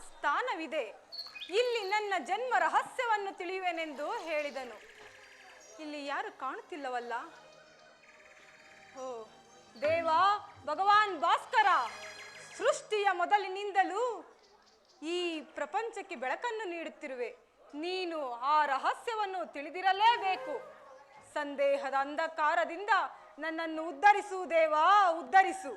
ಸ್ಥಾನವಿದೆ. ಇಲ್ಲಿ ನನ್ನ ಜನ್ಮ ರಹಸ್ಯವನ್ನು ತಿಳಿಯುವೆನೆಂದು ಹೇಳಿದನು. ಇಲ್ಲಿ ಯಾರು ಕಾಣುತ್ತಿಲ್ಲವಲ್ಲ? ಓ ದೇವಾ, ಭಗವಾನ್ ಭಾಸ್ಕರ, ಸೃಷ್ಟಿಯ ಮೊದಲಿನಿಂದಲೂ ಈ ಪ್ರಪಂಚಕ್ಕೆ ಬೆಳಕನ್ನು ನೀಡುತ್ತಿರುವೆ. ನೀನು ಆ ರಹಸ್ಯವನ್ನು ತಿಳಿದಿರಲೇಬೇಕು. ಸಂದೇಹದ ಅಂಧಕಾರದಿಂದ ನನ್ನನ್ನು ಉದ್ಧರಿಸು ದೇವಾ, ಉದ್ಧರಿಸು.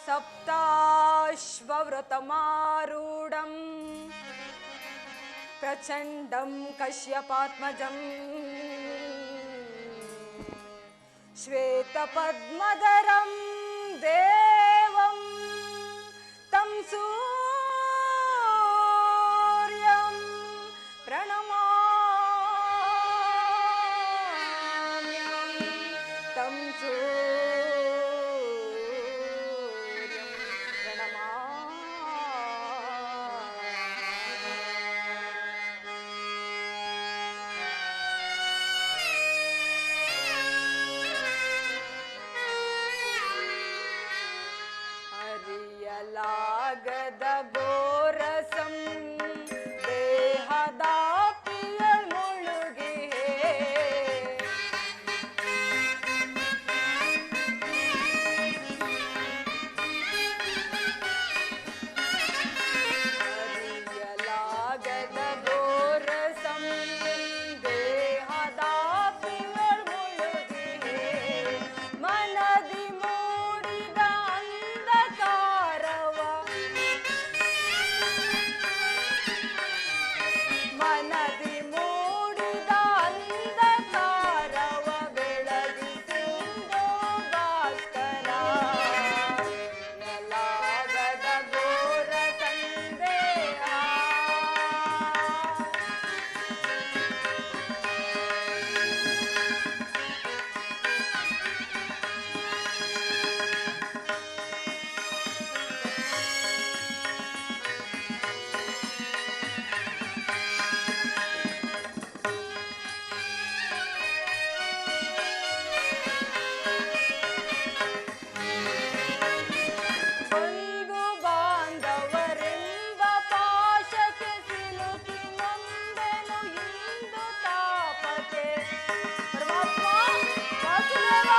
ಸಪ್ತಾಶ್ವವೃತಮಾರೂಢಂ ಪ್ರಚಂಡಂ ಕಶ್ಯಪಾತ್ಮಜಂ ಶ್ವೇತಪದ್ಮಧರಂ ದೇವಂ ತಂ ಸೂರ್ಯಂ ಪ್ರಣಮಾಮ್ಯಹಂ ತಂ ಸೂರ್ಯಂ ಪ್ರಣಮಾಮ್ಯಹಂ. ಅರಿಯಲಾಗದ ಗೋರಸಂ ದೇಹದ ಪ್ರಿಯಳ್ ಮುಳುಗೆ ಅರಿಯಲಾಗದ ಗೋರಸಂ ದೇಹದ ಪ್ರಿಯಳ್ ಮುಳುಗೆ ಮನದಿ ಮೂಡಿದ ಅಂಧಕಾರವ ಮನದಿ ಮೂಡಿದ ಅಂಧಕಾರವ ಬೆಳಗಿಸಿಂದು ಭಾಸ್ಕರ ಎಲ್ಲಾಗದ ಘೋರ ಸಂದೇಹ. ಬಂಧು ಬಾಂಧವರೆಂಬ ಪಾಶಕ್ಕೆ ಸಿಲುಕಿ ನೊಂದೆನು ಇಂದು ತಾಪಕ್ಕೆ. ಪರಮಾತ್ಮ ವಾಸುದೇವ,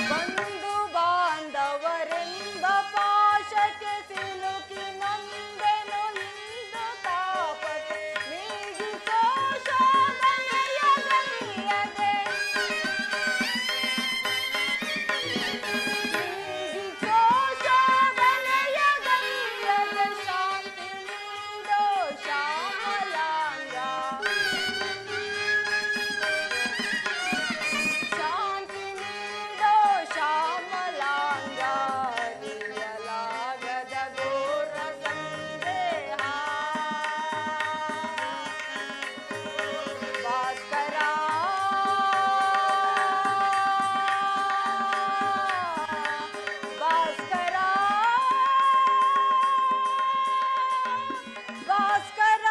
ಬಂಧು ಬಾಂಧವರೆಂಬ ಪಾಶಕ್ಕೆ ಸಿಲುಕಿ ನೊಂದೆನು ಇಂದು ತಾಪಕ್ಕೆ. ನೀಗಿಸೋ ಶೋಧನೆಯ ಗೈಯದೆ ನೀಗಿಸೋ ಶೋಧನೆಯ ಗೈಯದೆ ಶಾಂತಿ ನೀಡೋ ಶ್ಯಾಮಲಾಂಗ. ಶಾಂತಿ ನೀಡೋ ಶ್ಯಾಮಲಾಂಗ. ಅರಿಯಲಾಗದ ಘೋರ ಸಂದೇಹ. ಭಾಸ್ಕರ ಭಾಸ್ಕರ ಭಾಸ್ಕರ.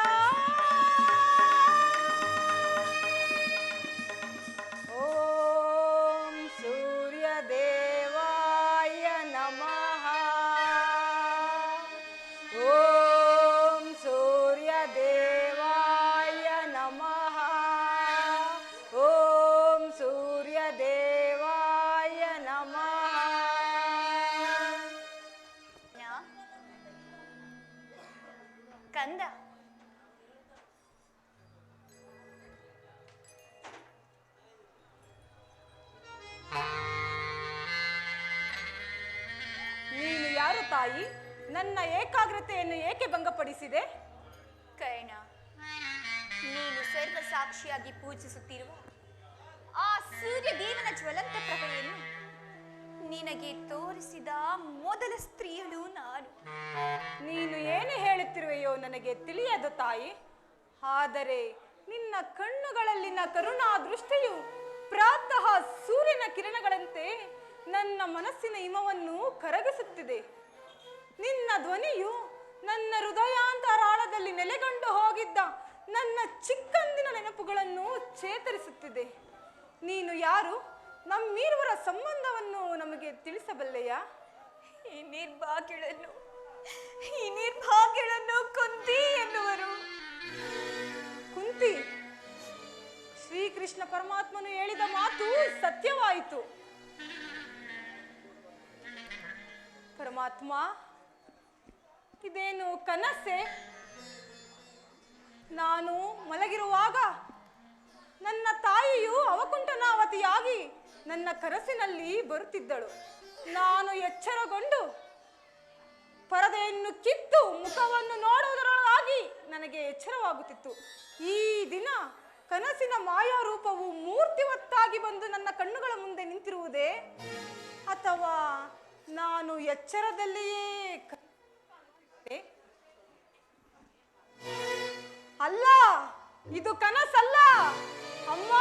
ಓಂ ಸೂರ್ಯದೇವಾಯ ನಮಃ. ಓಂ ಸೂರ್ಯದೇವಾಯ ನಮಃ. ಓಂ ಸೂರ್ಯದೇವಾಯ ನಮಃ. ಕಂದ, ನೀನು ಯಾರು ತಾಯಿ? ನನ್ನ ಏಕಾಗ್ರತೆಯನ್ನು ಏಕೆ ಭಂಗಪಡಿಸಿದೆ? ಕರ್ಣ, ನೀನು ಸರ್ವ ಸಾಕ್ಷಿಯಾಗಿ ಪೂಜಿಸುತ್ತಿರುವ ಆ ಸೂರ್ಯ ದೇವನ ಜ್ವಲಂತ ಪ್ರಭೆಯನ್ನು ನಿನಗೆ ತೋರಿಸಿದ ಮೊದಲ ಸ್ತ್ರೀಯಳು ನಾನು. ನೀನು ಏನು ಹೇಳುತ್ತಿರುವೆಯೋ ನನಗೆ ತಿಳಿಯದು ತಾಯಿ. ಆದರೆ ನಿನ್ನ ಕಣ್ಣುಗಳಲ್ಲಿನ ಕರುಣಾ ದೃಷ್ಟಿಯು ಪ್ರಾತಃ ಸೂರ್ಯನ ಕಿರಣಗಳಂತೆ ನನ್ನ ಮನಸ್ಸಿನ ಹಿಮವನ್ನು ಕರಗಿಸುತ್ತಿದೆ. ನಿನ್ನ ಧ್ವನಿಯು ನನ್ನ ಹೃದಯಾಂತರಾಳದಲ್ಲಿ ನೆಲೆಗೊಂಡು ಹೋಗಿದ್ದ ನನ್ನ ಚಿಕ್ಕಂದಿನ ನೆನಪುಗಳನ್ನು ಚೇತರಿಸುತ್ತಿದೆ. ನೀನು ಯಾರು? ನಮ್ಮಿರುವರ ಸಂಬಂಧವನ್ನು ನಮಗೆ ತಿಳಿಸಬಲ್ಲೆಯಾ? ಈ ನಿರ್ಭಾಗ್ಯಳನ್ನು ಕುಂತಿ ಎನ್ನುವರು. ಕುಂತಿ, ಶ್ರೀಕೃಷ್ಣ ಪರಮಾತ್ಮನು ಹೇಳಿದ ಮಾತು ಸತ್ಯವಾಯಿತು. ಪರಮಾತ್ಮ, ಇದೇನು ಕನಸೆ? ನಾನು ಮಲಗಿರುವಾಗ ನನ್ನ ತಾಯಿಯು ಅವಕುಂಠನಾವತಿಯಾಗಿ ನನ್ನ ಕನಸಿನಲ್ಲಿ ಬರುತ್ತಿದ್ದಳು. ನಾನು ಎಚ್ಚರಗೊಂಡು ಪರದೆಯನ್ನು ಕಿತ್ತು ಮುಖವನ್ನು ನೋಡುವುದರೊಳಗಾಗಿ ನನಗೆ ಎಚ್ಚರವಾಗುತ್ತಿತ್ತು. ಈ ದಿನ ಕನಸಿನ ಮಾಯಾರೂಪವು ಮೂರ್ತಿವತ್ತಾಗಿ ಬಂದು ನನ್ನ ಕಣ್ಣುಗಳ ಮುಂದೆ ನಿಂತಿರುವುದೇ, ಅಥವಾ ನಾನು ಎಚ್ಚರದಲ್ಲಿಯೇ ಅಲ್ಲ, ಇದು ಕನಸಲ್ಲ ಅಮ್ಮ.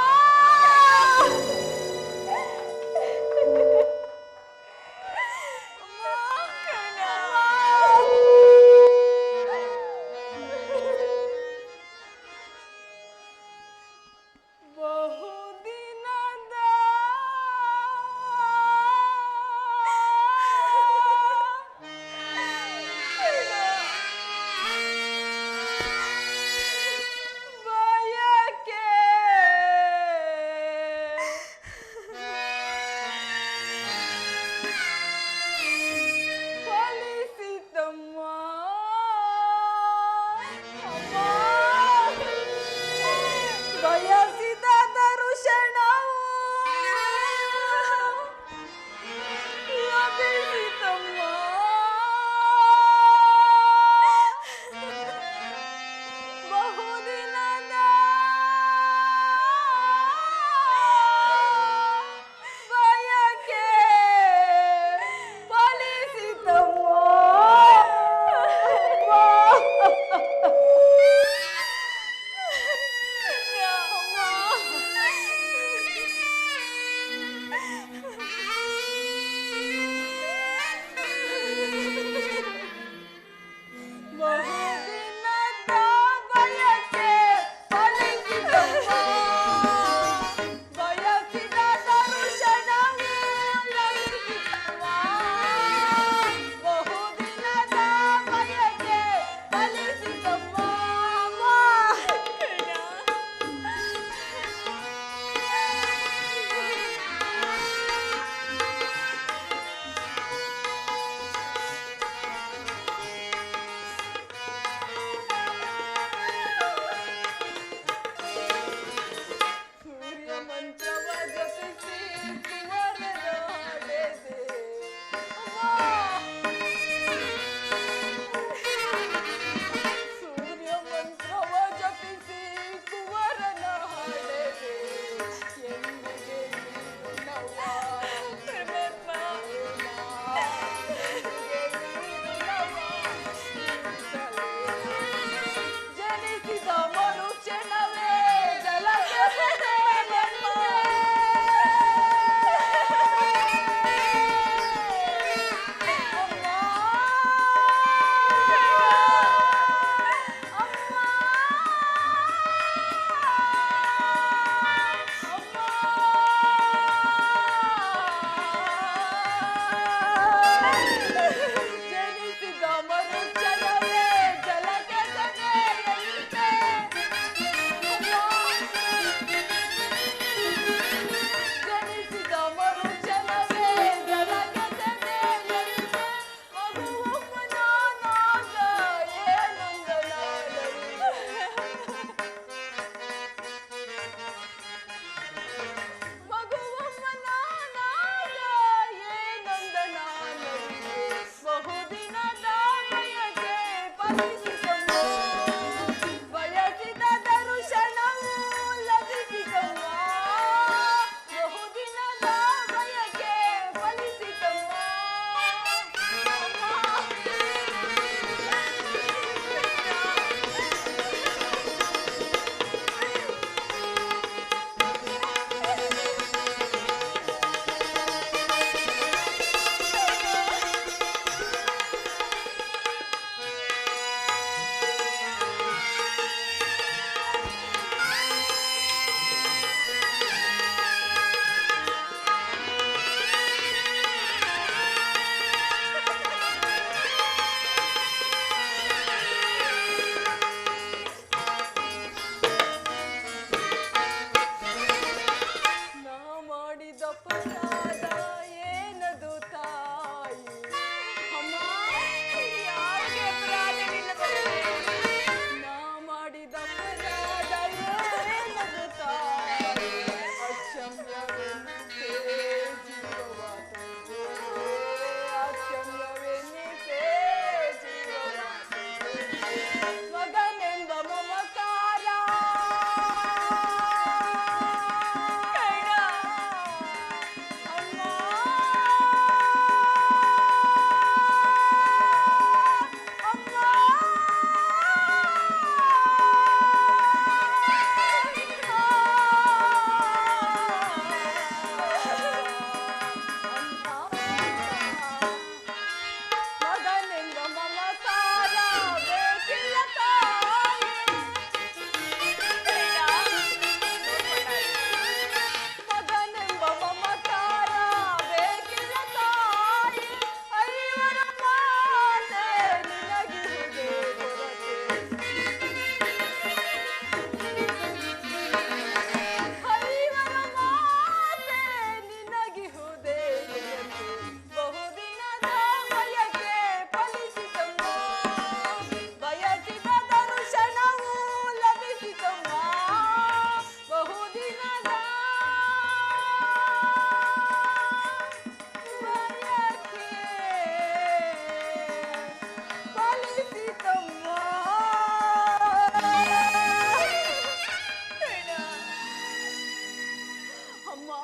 ಅಮ್ಮ,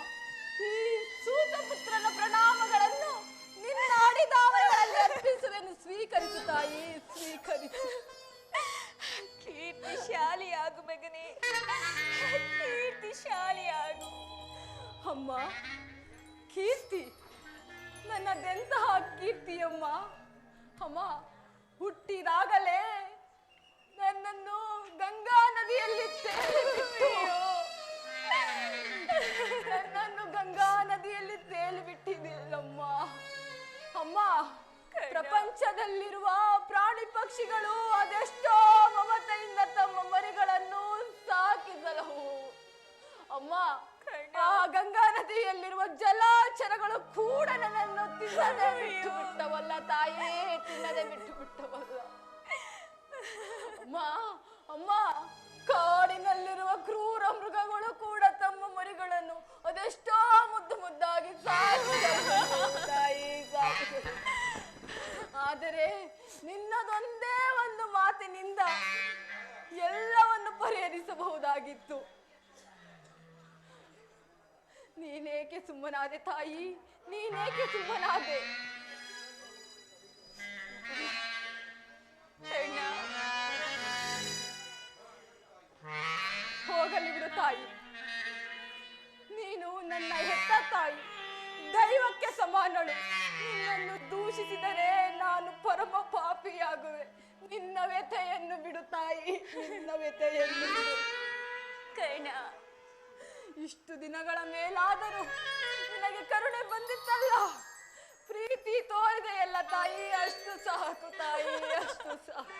ಈ ಸೂತಪುತ್ರನ ಪ್ರಣಾಮಗಳನ್ನು ನಿನ್ನ ಆಡಿದಾವಗಳಲ್ಲಿ ಅರ್ಪಿಸುವೆನು. ಸ್ವೀಕರಿಸು ತಾಯಿ, ಸ್ವೀಕರಿಸು. ಕೀರ್ತಿಶಾಲಿಯಾಗು ಮಗನೇ, ಕೀರ್ತಿಶಾಲಿಯಾಗು. ಅಮ್ಮ, ಕೀರ್ತಿ ನನ್ನದೆಂತಹ ಕೀರ್ತಿಯಮ್ಮ. ಅಮ್ಮ, ಹುಟ್ಟಿದಾಗಲೇ ನನ್ನನ್ನು ಗಂಗಾ ನದಿಯಲ್ಲಿ ನನ್ನನ್ನು ಗಂಗಾ ನದಿಯಲ್ಲಿ ತೇಲಿಬಿಟ್ಟಿದೆಯಲ್ಲಮ್ಮ. ಅಮ್ಮ, ಪ್ರಪಂಚದಲ್ಲಿರುವ ಪ್ರಾಣಿ ಪಕ್ಷಿಗಳು ಅದೆಷ್ಟೋ ಮಮತೆಯಿಂದ ತಮ್ಮ ಮರಿಗಳನ್ನು ಸಾಕಿಸಲವು. ಅಮ್ಮ, ಆ ಗಂಗಾ ನದಿಯಲ್ಲಿರುವ ಜಲಾಚರಗಳು ಕೂಡ ನನ್ನನ್ನು ತಿನ್ನದೆ ಬಿಟ್ಟು ಬಿಟ್ಟವಲ್ಲ ತಾಯೇ, ತಿನ್ನದೆ ಬಿಟ್ಟು ಬಿಟ್ಟವಲ್ಲ. ಅಮ್ಮ ಅಮ್ಮ, ಕಾಡಿನಲ್ಲಿರುವ ಕ್ರೂರ ಮೃಗಗಳು ಕೂಡ ತಮ್ಮ ಮರಿಗಳನ್ನು ಅದೆಷ್ಟೋ ಮುದ್ದು ಮುದ್ದಾಗಿ ತಾಯಿ ಸಾಕಿದವು. ಆದರೆ ನಿನ್ನದೊಂದೇ ಒಂದು ಮಾತಿನಿಂದ ಎಲ್ಲವನ್ನು ಪರಿಹರಿಸಬಹುದಾಗಿತ್ತು. ನೀನೇಕೆ ಸುಮ್ಮನಾದೆ ತಾಯಿ, ನೀನೇಕೆ ಸುಮ್ಮನಾದೆ? ಹೋಗಲಿ ಬಿಡು ತಾಯಿ, ನೀನು ನನ್ನ ಹೆತ್ತ ತಾಯಿ, ದೈವಕ್ಕೆ ಸಮಾನಳು. ನಿನ್ನನ್ನು ದೂಷಿಸಿದರೆ ನಾನು ಪರಮ ಪಾಪಿಯಾಗುವೆ. ನಿನ್ನ ವ್ಯಥೆಯನ್ನು ಬಿಡು ತಾಯಿ, ನಿನ್ನ ವ್ಯಥೆಯನ್ನು ಬಿಡು. ಕರ್ಣ, ಇಷ್ಟು ದಿನಗಳ ಮೇಲಾದರೂ ನಿನಗೆ ಕರುಣೆ ಬಂದಿತ್ತಲ್ಲ, ಪ್ರೀತಿ ತೋರಿದೆಯಲ್ಲ ತಾಯಿ, ಅಷ್ಟು ಸಾಕು ತಾಯಿ, ಅಷ್ಟು ಸಾಕು.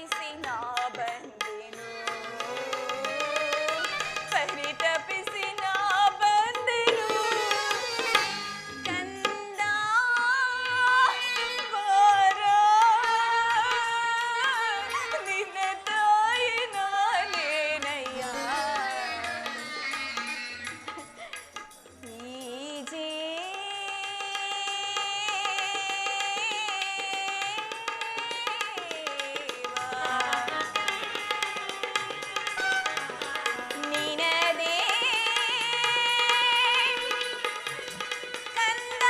ಪರಿತಪಿಸಿ ನಾ ಬಂದೆನು ಪರಿತಪಿಸಿ ನಾ ಬಂದೆನು ಕಂದ ಬಾರೋ ನಿನ್ನ ತಾಯಿ ನಾನೇನಯ್ಯ ಈಜೆ ನಿನದೇ ಕಂದ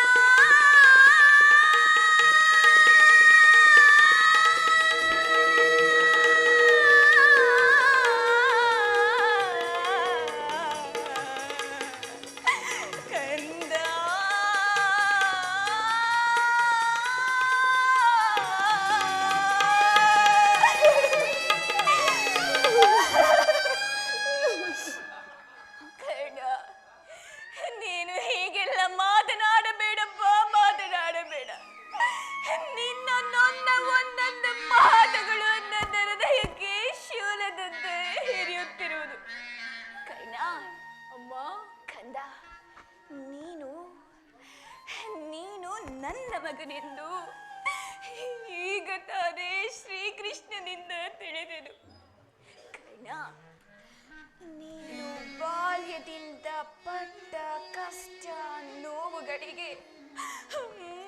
ಕಂದ ಕರ್ಣ, ನೀನು ಹೀಗೆಲ್ಲ ಮಾತನಾಡಬೇಡಪ್ಪ, ಮಾತನಾಡಬೇಡ. ನಿನ್ನ ನೊಂದ ಒಂದೊಂದು ಮಾತುಗಳು ನನ್ನ ಹೃದಯಕ್ಕೆ ಶೂಲದಂತೆ ಹಿರಿಯುತ್ತಿರುವುದು. ಕರ್ಣ, ಅಮ್ಮ, ಕಂದ, ನೀನು ನೀನು ನನ್ನ ಮಗನೆಂದು ಈಗ ತಾನೇ ಶ್ರೀಕೃಷ್ಣನಿಂದ ತಿಳಿದೆನು. ಕರ್ಣ, ನೀನು ಬಾಲ್ಯದಿಂದ ಪಟ್ಟ ಕಷ್ಟ ನೋವುಗಳಿಗೆ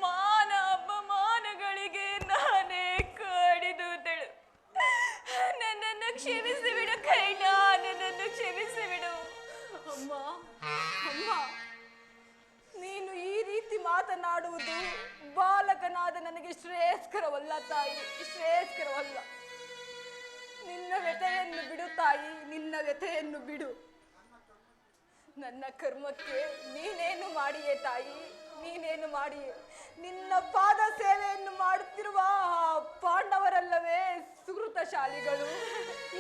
ಮಾನ ಅಪಮಾನಗಳಿಗೆ ನಾನೇ ಕಾಡಿದುದಳು. ನನ್ನನ್ನು ಕ್ಷಮಿಸಿಬಿಡು ಕರ್ಣ, ನನ್ನನ್ನು ಕ್ಷಮಿಸಿಬಿಡು. ಅಮ್ಮ, ಅಮ್ಮ, ನೀನು ಈ ರೀತಿ ಮಾತನಾಡುವುದು ಬಾಲಕನಾದ ನನಗೆ ಶ್ರೇಯಸ್ಕರವಲ್ಲ ತಾಯಿ, ಶ್ರೇಯಸ್ಕರವಲ್ಲ. ನಿನ್ನ ವ್ಯಥೆಯನ್ನು ಬಿಡು ತಾಯಿ, ನಿನ್ನ ವ್ಯಥೆಯನ್ನು ಬಿಡು. ನನ್ನ ಕರ್ಮಕ್ಕೆ ನೀನೇನು ಮಾಡಿಯೇ ತಾಯಿ, ನೀನೇನು ಮಾಡಿಯೇ? ನಿನ್ನ ಪಾದ ಸೇವೆಯನ್ನು ಮಾಡುತ್ತಿರುವ ಆ ಪಾಂಡವರಲ್ಲವೇ ಸುಕೃತಶಾಲಿಗಳು.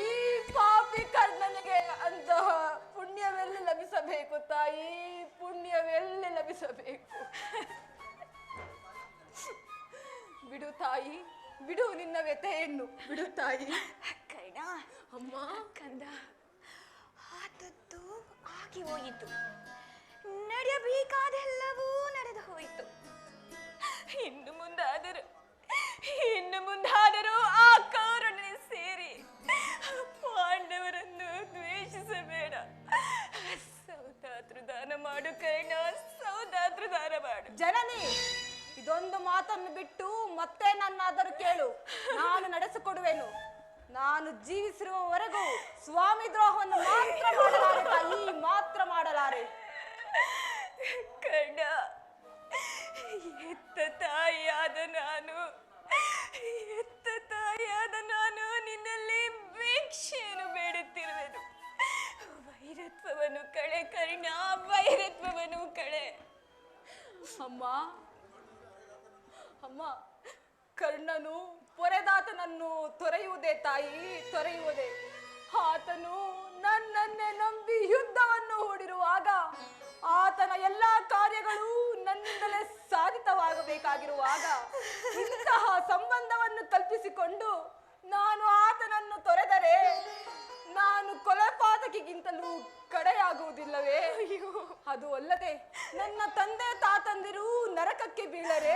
ಈ ಪಾಪಿ ಕರ್ಣನಿಗೆ ಅಂತಹ ಪುಣ್ಯವೆಲ್ಲಿ ಲಭಿಸಬೇಕು ತಾಯಿ, ಪುಣ್ಯವೆಲ್ಲಿ ಲಭಿಸಬೇಕು? ಬಿಡು ತಾಯಿ, ಬಿಡು ನಿನ್ನ ವ್ಯಥೆಯನ್ನು, ಬಿಡು ತಾಯಿ. ಕರ್ಣ, ಅಮ್ಮ, ಕಂದ, ಆದದ್ದು ಆಗಿ ಹೋಯಿತು. ನಡೆಯಬೇಕಾದೆಲ್ಲವೂ ನಡೆದು ಹೋಯಿತು. ಇನ್ನು ಮುಂದಾದರೂ ಆ ಕೌರವನೇ ಸೇರಿ ಪಾಂಡವರನ್ನು ದ್ವೇಷಿಸಬೇಡ. ಸೌದಾತೃದಾನ ಮಾಡು ಕರ್ಣ, ಸೌದಾತೃದಾನ ಮಾಡು. ಜನನಿ, ಇದೊಂದು ಮಾತನ್ನು ಬಿಟ್ಟು ಮತ್ತೆ ನನ್ನಾದರೂ ಕೇಳು, ನಾನು ನಡೆಸಿಕೊಡುವೆನು. ನಾನು ಜೀವಿಸಿರುವವರೆಗೂ ಸ್ವಾಮಿ ದ್ರೋಹವನ್ನು ಮಾತ್ರ ಮಾಡಲಾರೆ ತಾಯಿ, ಮಾತ್ರ ಮಾಡಲಾರೆ. ಕರ್ಣ, ಎತ್ತ ತಾಯಿಯಾದ ನಾನು ನಿನ್ನಲ್ಲಿ ಭಿಕ್ಷೆಯನ್ನು ಬೇಡುತ್ತಿರುವೆನು. ವೈರತ್ವವನ್ನು ಕಳೆ ಕರ್ಣ, ವೈರತ್ವವನ್ನು ಕಳೆ. ಅಮ್ಮ, ಅಮ್ಮ, ಕರ್ಣನು ಪೊರೆದಾತನನ್ನು ತೊರೆಯುವುದೇ ತಾಯಿ, ತೊರೆಯುವುದೇ. ಆತನು ನನ್ನನ್ನೇ ನಂಬಿ ಯುದ್ಧವನ್ನು ಹೂಡಿರುವಾಗ ಆತನ ಎಲ್ಲಾ ಕಾರ್ಯಗಳು ನನ್ನಿಂದಲೇ ಸಾಧಿತವಾಗಬೇಕಾಗಿರುವಾಗ ಇಂತಹ ಸಂಬಂಧವನ್ನು ಕಲ್ಪಿಸಿಕೊಂಡು ನಾನು ಆತನನ್ನು ತೊರೆದರೆ ನಾನು ಕೊಲೆಪಾತಕಿಗಿಂತಲೂ ಕಡೆಯಾಗುವುದಿಲ್ಲವೇ? ಅದು ಅಲ್ಲದೆ ನನ್ನ ತಂದೆ ತಾತಂದಿರು ನರಕಕ್ಕೆ ಬೀಳರೆ,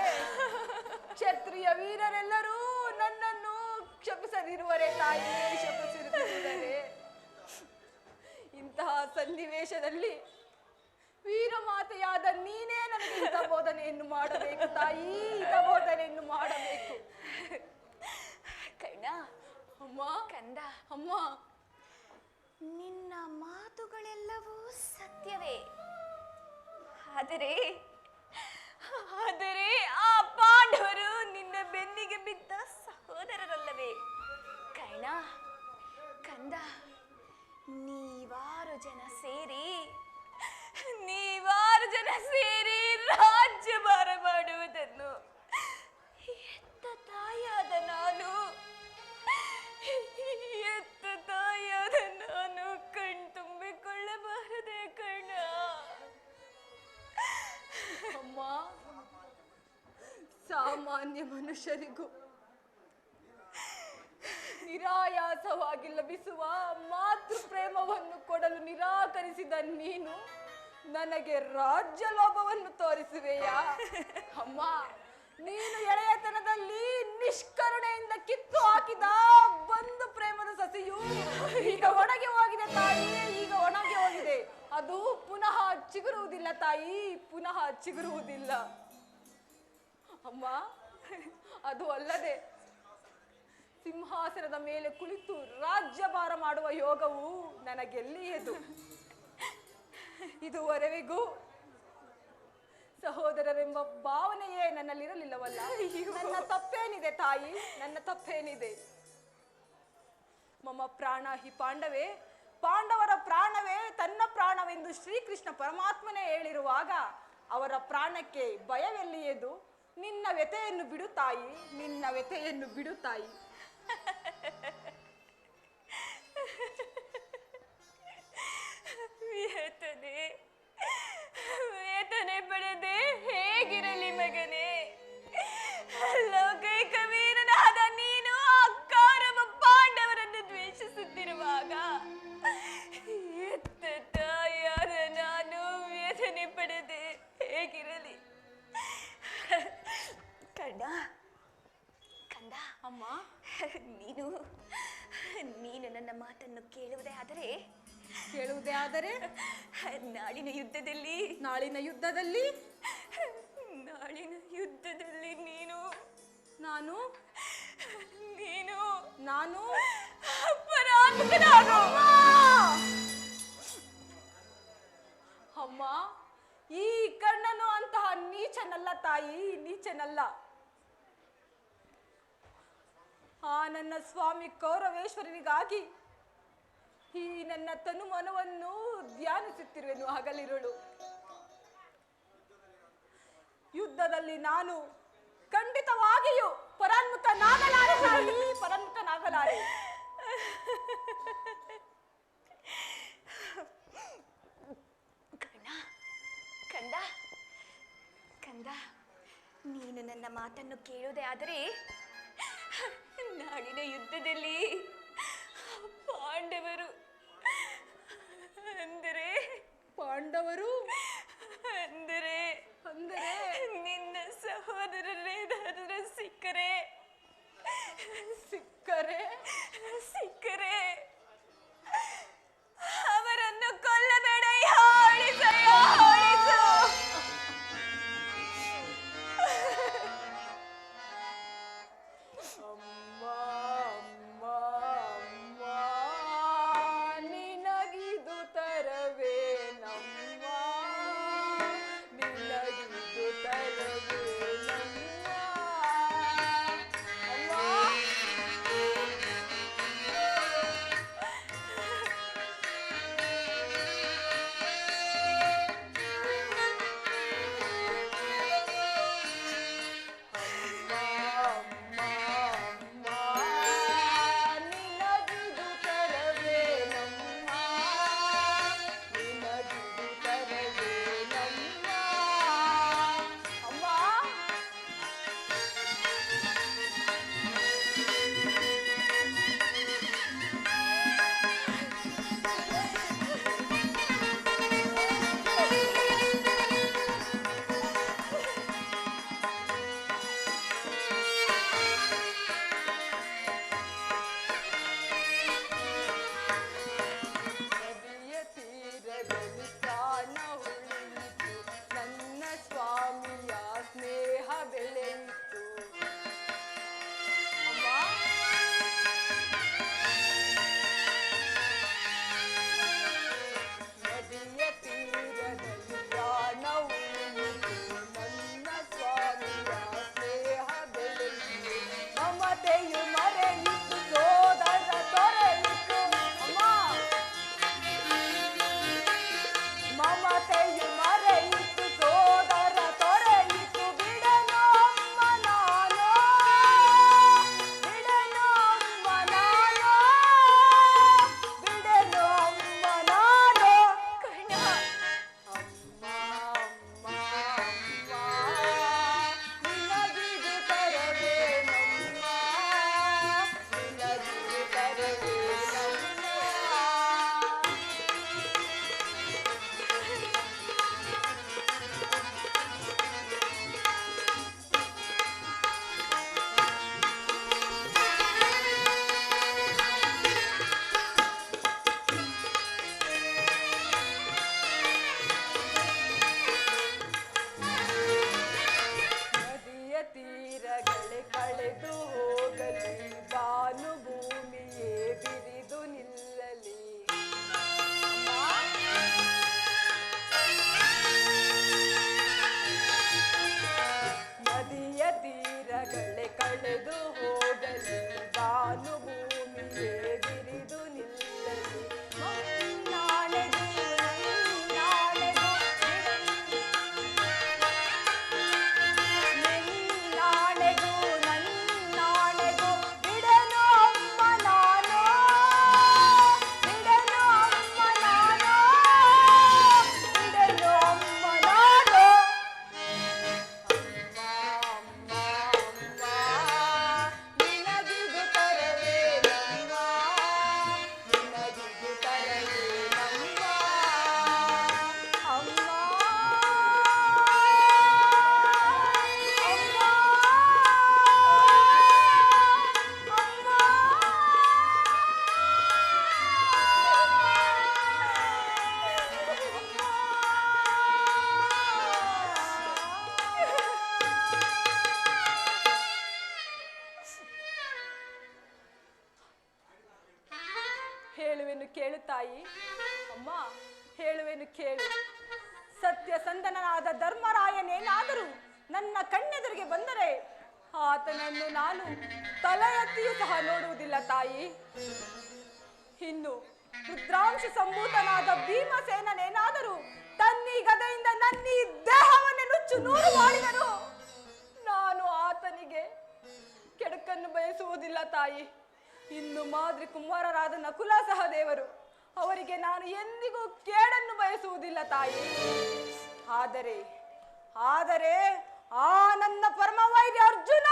ಕ್ಷತ್ರಿಯ ವೀರರೆಲ್ಲರೂ ನನ್ನನ್ನು ಕ್ಷಮಿಸದಿರುವರೆ ತಾಯಿ, ಕ್ಷಮಿಸಿರುವರೆ. ಇಂತಹ ಸನ್ನಿವೇಶದಲ್ಲಿ ವೀರಮಾತೆಯಾದ ನೀನೇ ನನಗೆ ಹಿತಬೋಧನೆಯನ್ನು ಮಾಡಬೇಕು ತಾಯಿ, ಹಿತಬೋಧನೆಯನ್ನು ಮಾಡಬೇಕು. ಕರ್ಣ, ಅಮ್ಮ, ಕಂದ, ಅಮ್ಮ, ನಿನ್ನ ಮಾತುಗಳೆಲ್ಲವೂ ಸತ್ಯವೇ. ಆದರೆ ಆ ಪಾಂಡವರು ನಿನ್ನ ಬೆನ್ನಿಗೆ ಬಿದ್ದ ಸಹೋದರರಲ್ಲವೇ? ಕರ್ಣ, ಕಂದ, ನೀವಾರು ಜನ ಸೇರಿ ರಾಜ್ಯಭಾರ ಮಾಡುವುದನ್ನು ಎತ್ತ ತಾಯಿಯಾದ ನಾನು ಕಣ್ತುಂಬಿಕೊಳ್ಳಬಾರದೆ ಕರ್ಣ. ಅಮ್ಮ, ಸಾಮಾನ್ಯ ಮನುಷ್ಯರಿಗೂ ನಿರಾಯಾಸವಾಗಿ ಲಭಿಸುವ ಮಾತೃ ಪ್ರೇಮವನ್ನು ಕೊಡಲು ನಿರಾಕರಿಸಿದ ನೀನು ನನಗೆ ರಾಜ್ಯ ಲೋಭವನ್ನು ತೋರಿಸುವೆಯಾ? ಅಮ್ಮ, ನೀನು ಎಳೆಯತನದಲ್ಲಿ ನಿಷ್ಕರುಣೆಯಿಂದ ಕಿತ್ತು ಹಾಕಿದ ಬಂಧು ಪ್ರೇಮದ ಸಸಿಯು ಈಗ ಒಣಗಿ ಹೋಗಿದೆ ತಾಯಿ, ಈಗ ಒಣಗಿ ಹೋಗಿದೆ. ಅದು ಪುನಃ ಚಿಗುರುವುದಿಲ್ಲ ತಾಯಿ, ಪುನಃ ಚಿಗುರುವುದಿಲ್ಲ. ಅಮ್ಮ, ಅದು ಅಲ್ಲದೆ ಸಿಂಹಾಸನದ ಮೇಲೆ ಕುಳಿತು ರಾಜ್ಯಭಾರ ಮಾಡುವ ಯೋಗವು ನನಗೆಲ್ಲಿಯದು? ಇದುವರೆವಿಗೂ ಸಹೋದರರೆಂಬ ಭಾವನೆಯೇ ನನ್ನಲ್ಲಿರಲಿಲ್ಲವಲ್ಲ. ನನ್ನ ತಪ್ಪೇನಿದೆ ತಾಯಿ, ನನ್ನ ತಪ್ಪೇನಿದೆ? ಮಮ ಪ್ರಾಣ ಹಿ ಪಾಂಡವೇ, ಪಾಂಡವರ ಪ್ರಾಣವೇ ತನ್ನ ಪ್ರಾಣವೆಂದು ಶ್ರೀಕೃಷ್ಣ ಪರಮಾತ್ಮನೇ ಹೇಳಿರುವಾಗ ಅವರ ಪ್ರಾಣಕ್ಕೆ ಭಯವೆಲ್ಲಿಯದು? ನಿನ್ನ ವ್ಯಥೆಯನ್ನು ಬಿಡು ತಾಯಿ, ನಿನ್ನ ವ್ಯಥೆಯನ್ನು ಬಿಡು ತಾಯಿ. ವೇತನೆ ಪಡೆದೆ ಹೇಗಿರಲಿ ಮಗನೇ? ಲೌಕಿಕ ವೀರನಾದ ನೀನು ಅಕ್ಕಾರವ ಪಾಂಡವರನ್ನು ದ್ವೇಷಿಸುತ್ತಿರುವಾಗ ಎತ್ತ ತಾಯಿಯಾದ ನಾನು ವೇತನೆ ಪಡೆದೆ ಹೇಗಿರಲಿ? ಕಂದ ಕಂದ, ಅಮ್ಮ, ನೀನು ನನ್ನ ಮಾತನ್ನು ಕೇಳುವುದೇ ಆದರೆ ನಾಳಿನ ಯುದ್ಧದಲ್ಲಿ ನಾನು ಪರಾತ್ಮನಾಗು. ಅಮ್ಮ, ಈ ಕರ್ಣನು ಅಂತಹ ನೀಚನಲ್ಲ ತಾಯಿ, ನೀಚನಲ್ಲ. ಆ ನನ್ನ ಸ್ವಾಮಿ ಕೌರವೇಶ್ವರನಿಗಾಗಿ ಈ ನನ್ನ ತನು ಮನವನ್ನು ಧ್ಯಾನಿಸುತ್ತಿರುವೆನು ಹಗಲಿರುಳು. ಯುದ್ಧದಲ್ಲಿ ನಾನು ಖಂಡಿತವಾಗಿಯೂ ಪರಾನ್ಮುಖನಾಗಲಾರೆ ತಾಯಿ, ಪರಾನ್ಮುಖನಾಗಲಾರೆ. ಕಂದ ಕಂದ, ನೀನು ನನ್ನ ಮಾತನ್ನು ಕೇಳುವುದೇ ಆದರೆ ನಾಳಿನ ಯುದ್ಧದಲ್ಲಿ ಪಾಂಡವರು ಅಂದರೆ ನಿನ್ನ ಸಹೋದರರೇನಾದರೂ ಸಿಕ್ಕರೆ ಅವರನ್ನು ಕೊಲ್ಲಬೇಡ. ಆಳಿಸು. ನಿನಗಿದು ತರವೇ ನಮ್ಮ, ನಿನಗಿದು ತರವೇ ನಮ್ಮ. ಅಮ್ಮ, ಹೇಳುವೆನು ಕೇಳು ತಾಯಿ. ಅಮ್ಮ, ಹೇಳುವೆನು ಕೇಳು. ಸತ್ಯಸಂಧನನಾದ ಧರ್ಮರಾಯನೇನಾದರೂ ನನ್ನ ಕಣ್ಣೆದುರಿಗೆ ಬಂದರೆ ಆತನನ್ನು ನಾನು ತಲೆ ಎತ್ತಿಯೂ ಸಹ ನೋಡುವುದಿಲ್ಲ ತಾಯಿ. ಇನ್ನು ರುದ್ರಾಂಶ ಸಂಭೂತನಾದ ಭೀಮಸೇನನೇನಾದರೂ ತನ್ನಿ ಗದೆಯಿಂದ ನನ್ನಿ ದೇಹವನ್ನು ನುಚ್ಚು ನೂರು ಮಾಡಿದರು ನಾನು ಆತನಿಗೆ ಕೆಡುಕನ್ನು ಬಯಸುವುದಿಲ್ಲ ತಾಯಿ. ಇನ್ನು ಮಾದ್ರಿ ಕುಮಾರರಾದ ನಕುಲ ಸಹದೇವರು, ಅವರಿಗೆ ನಾನು ಎಂದಿಗೂ ಕೇಡನ್ನು ಬಯಸುವುದಿಲ್ಲ ತಾಯಿ. ಆದರೆ ಆ ನನ್ನ ಪರಮ ವೈರಿ ಅರ್ಜುನ,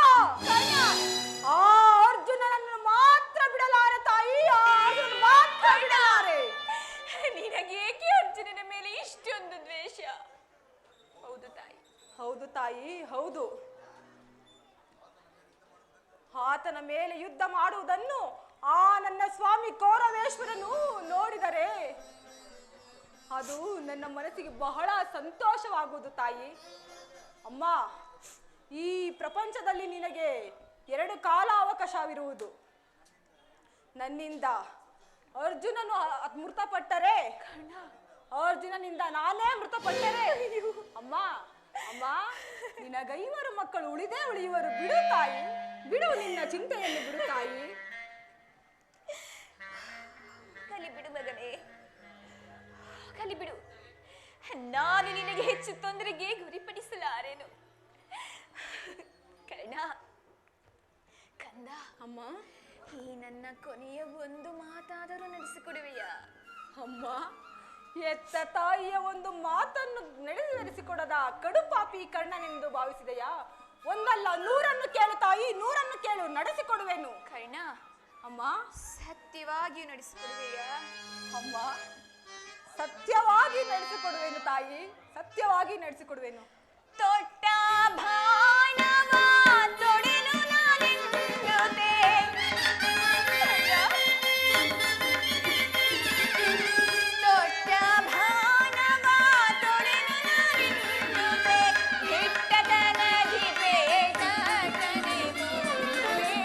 ಆ ಅರ್ಜುನನನ್ನು ಮಾತ್ರ ಬಿಡಲಾರೆ ತಾಯಿ. ಆ ಅರ್ಜುನ ಮಾತ್ರ ಬಿಡಲಾರೆ. ನಿನಗೆ ಏಕೆ ಅರ್ಜುನನ ಮೇಲೆ ಇಷ್ಟೊಂದು ದ್ವೇಷ? ಹೌದು ತಾಯಿ, ಹೌದು ತಾಯಿ, ಹೌದು. ಆತನ ಮೇಲೆ ಯುದ್ಧ ಮಾಡುವುದನ್ನು ಆ ನನ್ನ ಸ್ವಾಮಿ ಕೌರವೇಶ್ವರನು ನೋಡಿದರೆ ಅದು ನನ್ನ ಮನಸ್ಸಿಗೆ ಬಹಳ ಸಂತೋಷವಾಗುವುದು ತಾಯಿ. ಅಮ್ಮ, ಈ ಪ್ರಪಂಚದಲ್ಲಿ ನಿನಗೆ 2 ಕಾಲ ಅವಕಾಶವಿರುವುದು. ನನ್ನಿಂದ ಅರ್ಜುನನು ಮೃತಪಟ್ಟರೆ, ಅರ್ಜುನನಿಂದ ನಾನೇ ಮೃತಪಟ್ಟರೆ, ಅಮ್ಮ ಅಮ್ಮ ನಿನಗ 5 ಮಕ್ಕಳು ಉಳಿದೇ ಉಳಿಯುವರು. ಬಿಡು ತಾಯಿ, ಬಿಡು, ನಿನ್ನ ಚಿಂತೆಯನ್ನು ಬಿಡು ತಾಯಿ. ಕಲಿಬಿಡು ಮಗನೇ, ಕಲಿಬಿಡು. ನಾನು ನಿನಗೆ ಹೆಚ್ಚು ತೊಂದರೆಗೆ ಗುರಿಪಡಿಸಲಾರೇನು. ಕರ್ಣ, ಕಂದ, ಅಮ್ಮ, ಈ ನನ್ನ ಕೊನೆಯ ಒಂದು ಮಾತಾದರೂ ನಡೆಸಿಕೊಡುವೆಯಾ? ಅಮ್ಮ, ಎತ್ತ ತಾಯಿಯ ಒಂದು ಮಾತನ್ನು ನೆರವೇರಿಸಿಕೊಡದ ಕಡುಪಾಪಿ ಕರ್ಣನೆಂದು ಭಾವಿಸಿದೆಯಾ? ಒಂದಲ್ಲ 100 ಕೇಳು ತಾಯಿ, 100 ಕೇಳು, ನಡೆಸಿಕೊಡುವೆನು. ಕರ್ಣ, ಅಮ್ಮ, ಸತ್ಯವಾಗಿಯೂ ನಡೆಸಿಕೊಡುವೆಯಾ? ಅಮ್ಮ, ಸತ್ಯವಾಗಿ ನಡೆಸಿಕೊಡುವೆನು ತಾಯಿ, ಸತ್ಯವಾಗಿ ನಡೆಸಿಕೊಡುವೆನು. ತೊಟ್ಟ ಬಾಣವ ತೊಡೆನು ನಾನೆನ್ನುತ್ತೆ. ತೊಟ್ಟ ಬಾಣವ ತೊಡೆನು ನಾನೆನ್ನುತ್ತೆ. ಹಿಟ್ಟದನದಿ ಬೇಟನೆ ಮೂಡುವೆ.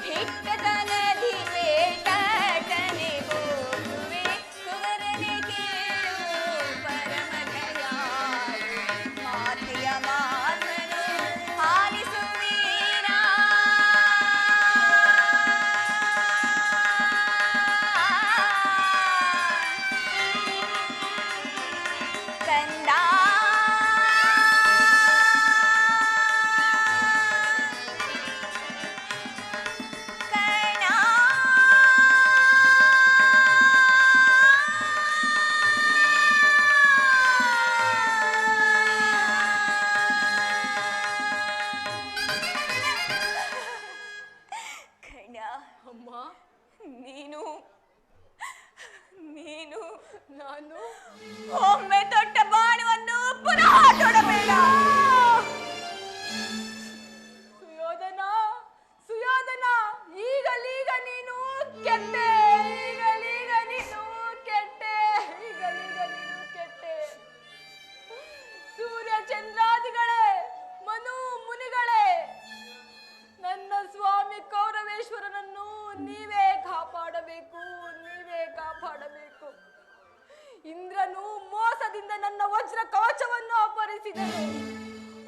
ಹಿಟ್ಟದನದಿ ಬೇಟನೆ ಮೂಡುವೆ. ಕುವರನೆ ಕೇಳು ಪರಮ ದಯಾಳು. ಮಾತೆಯ ಮಾತನು ಆಲಿಸುವೀರ. ಕಂದ, ಕರ್ಣ, ಕರ್ಣ, ಅಮ್ಮ, ನೀನು ನಾನು ಒಮ್ಮೆ ತೊಟ್ಟ ಬಾಣವನ್ನು ಪುನಃ ತೊಡಬೇಡ. ಸುಯೋಧನ, ಸುಯೋಧನ, ಈಗಲೀಗ ನೀನು ಕೆಟ್ಟೆ, ಈಗಲೀಗ ನೀನು ಕೆಟ್ಟೆ, ಈಗಲೀಗ ನೀನು ಕೆಟ್ಟೆ. ಸೂರ್ಯ ಚಂದ್ರಾದಿಗಳೇ, ಮನು ಮುನಿಗಳೇ, ನನ್ನ ಸ್ವಾಮಿ ಕೌರವೇಶ್ವರನನ್ನು ನೀವೇ ಕಾಪಾಡಬೇಕು, ನೀವೇ ಕಾಪಾಡಬೇಕು. ಇಂದ್ರನು ಮೋಸದಿಂದ ನನ್ನ ವಜ್ರ ಕವಚವನ್ನು ಅಪಹರಿಸಿದನು.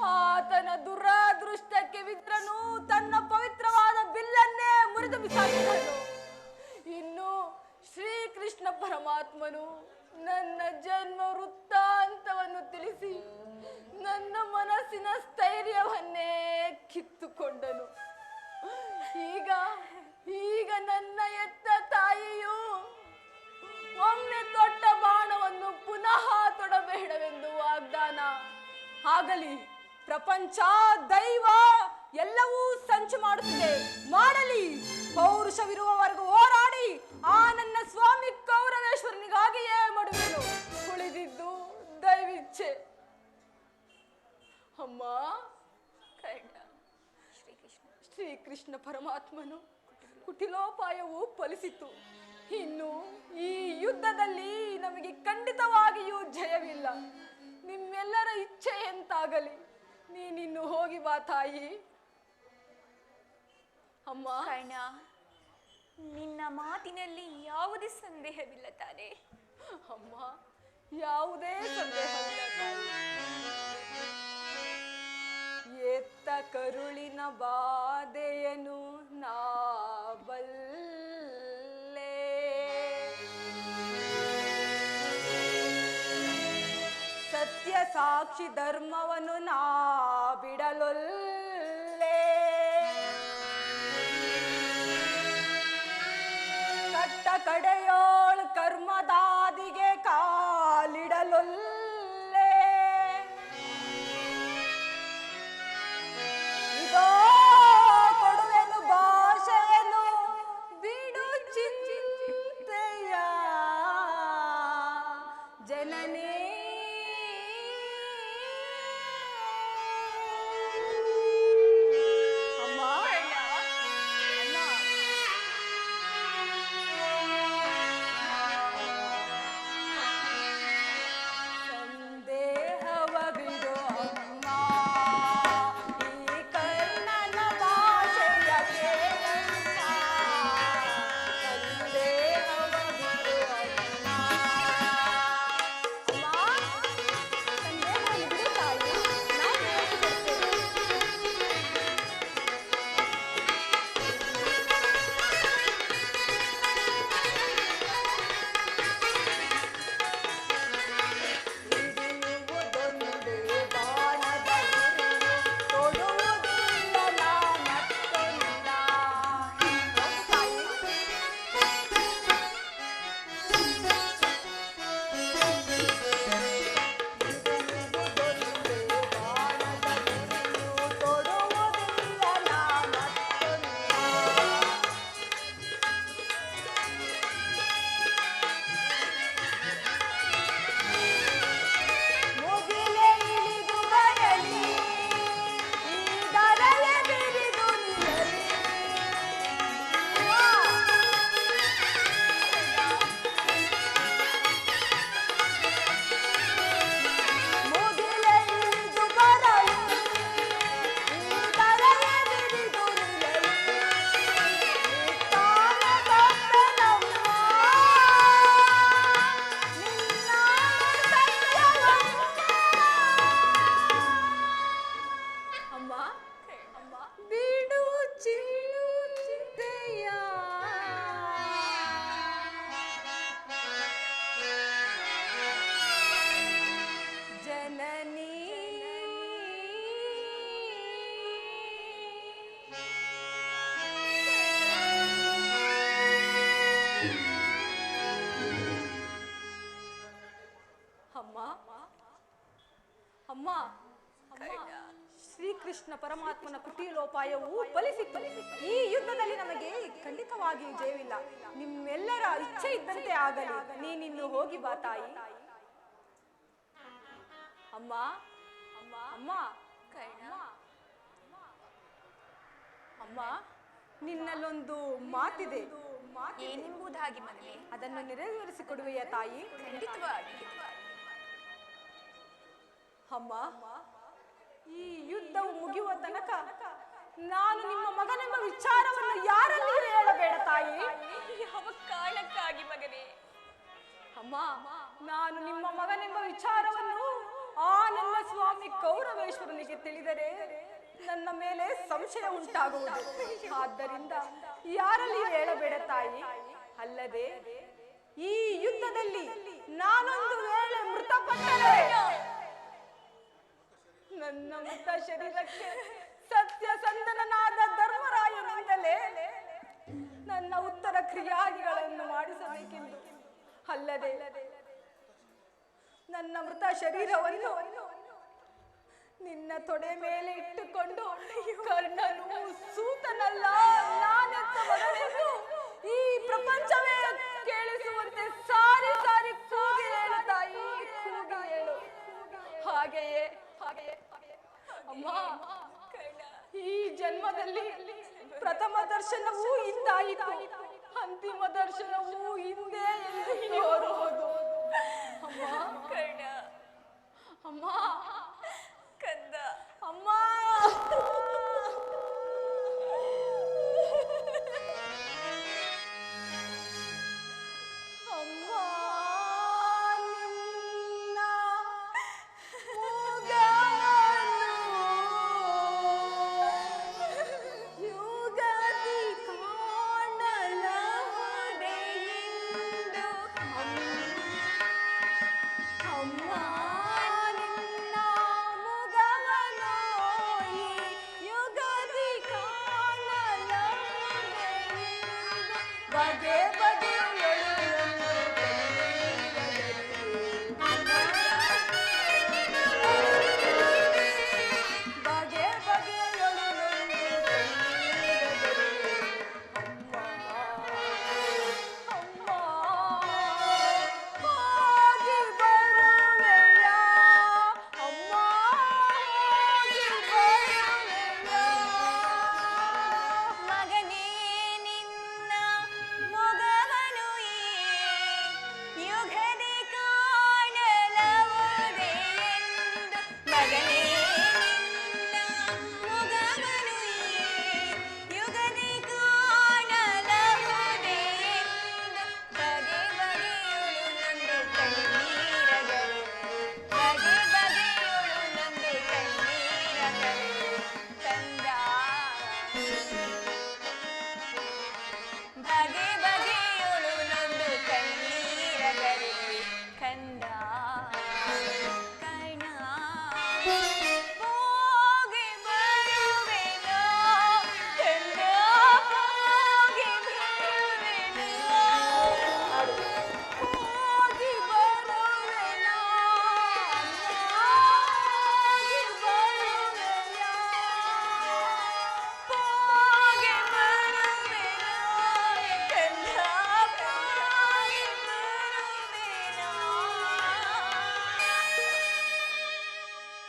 ಆತನ ದುರಾದೃಷ್ಟಕ್ಕೆ ವಿದ್ರನು ತನ್ನ ಪವಿತ್ರವಾದ ಬಿಲ್ಲನ್ನೇ ಮುರಿದು ಬಿಸಾಕಿದನು. ಇನ್ನು ಶ್ರೀಕೃಷ್ಣ ಪರಮಾತ್ಮನು ನನ್ನ ಜನ್ಮ ವೃತ್ತಾಂತವನ್ನು ತಿಳಿಸಿ ನನ್ನ ಮನಸ್ಸಿನ ಸ್ಥೈರ್ಯವನ್ನೇ ಕಿತ್ತುಕೊಂಡನು. ಈಗ ನನ್ನ ಎತ್ತ ತಾಯಿಯು ಒಮ್ಮೆ ತೊಟ್ಟ ಬಾಣವನ್ನು ಪುನಃ ತೊಡಬೇಡವೆಂದು ವಾಗ್ದಾನ. ಆಗಲಿ, ಪ್ರಪಂಚ ದೈವ ಎಲ್ಲವೂ ಸಂಚು ಮಾಡುತ್ತಿದೆ, ಮಾಡಲಿ. ಪೌರುಷವಿರುವವರೆಗೂ ಹೋರಾಡಿ ಆ ನನ್ನ ಸ್ವಾಮಿ ಕೌರವೇಶ್ವರನಿಗಾಗಿಯೇ ಮಡುವೆನು. ಉಳಿದಿದ್ದು ದೈವಿಚ್ಛೆ. ಅಮ್ಮ, ಕರ್ಣ, ಶ್ರೀಕೃಷ್ಣ ಪರಮಾತ್ಮನು ಕುಟಿಲೋಪಾಯವು ಫಲಿಸಿತು. ಇನ್ನು ಈ ಯುದ್ಧದಲ್ಲಿ ನಮಗೆ ಖಂಡಿತವಾಗಿಯೂ ಜಯವಿಲ್ಲ. ನಿಮ್ಮೆಲ್ಲರ ಇಚ್ಛೆ ಎಂತಾಗಲಿ. ನೀನಿನ್ನು ಹೋಗಿ ಬಾ ತಾಯಿ. ಅಮ್ಮ ಕರ್ಣ, ನಿನ್ನ ಮಾತಿನಲ್ಲಿ ಯಾವುದೇ ಸಂದೇಹವಿಲ್ಲ ತಾನೆ? ಅಮ್ಮ, ಯಾವುದೇ ಸಂದೇಹವಿಲ್ಲ ತಾಯಿ. ಎತ್ತ ಕರುಳಿನ ಬಾಧೆಯನು ನಾ ಬಲ್ಲೆ, ಸತ್ಯ ಸಾಕ್ಷಿ ಧರ್ಮವನ್ನು ನಾ ಬಿಡಲೊಲ್ಲೆ, ಕಟ್ಟ ಕಡೆಯೋಳ್ ಕರ್ಮದಾದಿಗೆ ಕಾಲಿಡಲೊಲ್ಲೆ, ಇದೋ ಕೊಡುವೆನು ಭಾಷೆಯನ್ನು ಬಿಡು ಚಿಂತೆಯ ಜನನೇ. ಅಮ್ಮ, ಶ್ರೀಕೃಷ್ಣ ಪರಮಾತ್ಮನ ಕುಟೀಲೋಪಾಯವು ಫಲಿಸಿತು. ಈ ಯುದ್ಧದಲ್ಲಿ ನಮಗೆ ಖಂಡಿತವಾಗಿಯೂ ಜಯವಿಲ್ಲ. ನಿಮ್ಮೆಲ್ಲರ ಇಚ್ಛೆ ಇದ್ದಂತೆ ಆಗಲಿ. ನೀನಿನ್ನು ಹೋಗಿ ಬಾ ತಾಯಿ. ಅಮ್ಮ ಅಮ್ಮ ಅಮ್ಮ ಅಮ್ಮ, ನಿನ್ನಲ್ಲೊಂದು ಮಾತಿದೆ. ಏನೆಂಬುದಾಗಿ ಮಗನೇ? ಅದನ್ನು ನೆರವೇರಿಸಿಕೊಡುವೆಯ ತಾಯಿ? ಖಂಡಿತವಾಗಿ. ಅಮ್ಮ, ಈ ಯುದ್ಧವು ಮುಗಿಯುವ ತನಕ ನಾನು ನಿಮ್ಮ ಮಗನೆಂಬ ವಿಚಾರವನ್ನು ಯಾರಲ್ಲಿ ಹೇಳಬೇಡ ತಾಯಿ. ಯಾವ ಕಾರಣಕ್ಕಾಗಿ ಮಗನೇ? ಅಮ್ಮ, ನಾನು ನಿಮ್ಮ ಮಗನೆಂಬ ವಿಚಾರವನ್ನು ಆ ನನ್ನ ಸ್ವಾಮಿ ಕೌರವೇಶ್ವರನಿಗೆ ತಿಳಿದರೆ ನನ್ನ ಮೇಲೆ ಸಂಶಯ ಉಂಟಾಗುವುದು. ಆದ್ದರಿಂದ ಯಾರಲ್ಲಿ ಹೇಳಬೇಡ ತಾಯಿ. ಅಲ್ಲದೆ ಈ ಯುದ್ಧದಲ್ಲಿ ನಾನೊಂದು ವೇಳೆ ಮೃತಪಟ್ಟರೆ ನನ್ನ ಮೃತ ಶರೀರಕ್ಕೆ ಸತ್ಯಸಂಧನನಾದ ಧರ್ಮರಾಯನಿಂದಲೇ ನನ್ನ ಉತ್ತರ ಕ್ರಿಯಾದಿಗಳನ್ನು ಮಾಡಿಸಬೇಕೆಂದು, ಅಲ್ಲದೆ ನನ್ನ ಮೃತ ಶರೀರವನ್ನು ನಿನ್ನ ತೊಡೆ ಮೇಲೆ ಇಟ್ಟುಕೊಂಡು ಕರ್ಣನು ಸೂತನಲ್ಲ ನಾನೆತ್ತ ಮಗನೆಂದು ಈ ಪ್ರಪಂಚವೇ ಕೇಳಿಸುವಂತೆ ಸಾರಿ ಸಾರಿ ಕೂಗಿ ಹೇಳು ತಾಯಿ, ಕೂಗಿ ಹೇಳು. ಹಾಗೆಯೇ ಅಮ್ಮ, ಈ ಜನ್ಮದಲ್ಲಿ ಪ್ರಥಮ ದರ್ಶನವೂ ಇಂದಾಯಿತು, ಅಂತಿಮ ದರ್ಶನವೂ ಹಿಂದೆ ಎಂದು ತೋರುವುದು. ಅಮ್ಮ ಕರ್ಣ, ಅಮ್ಮ ಕಂದ, ಅಮ್ಮ ಬಗೆ ಬಗೆಯೊಳು ಬಗೆ ಬಗೆಯೊಳು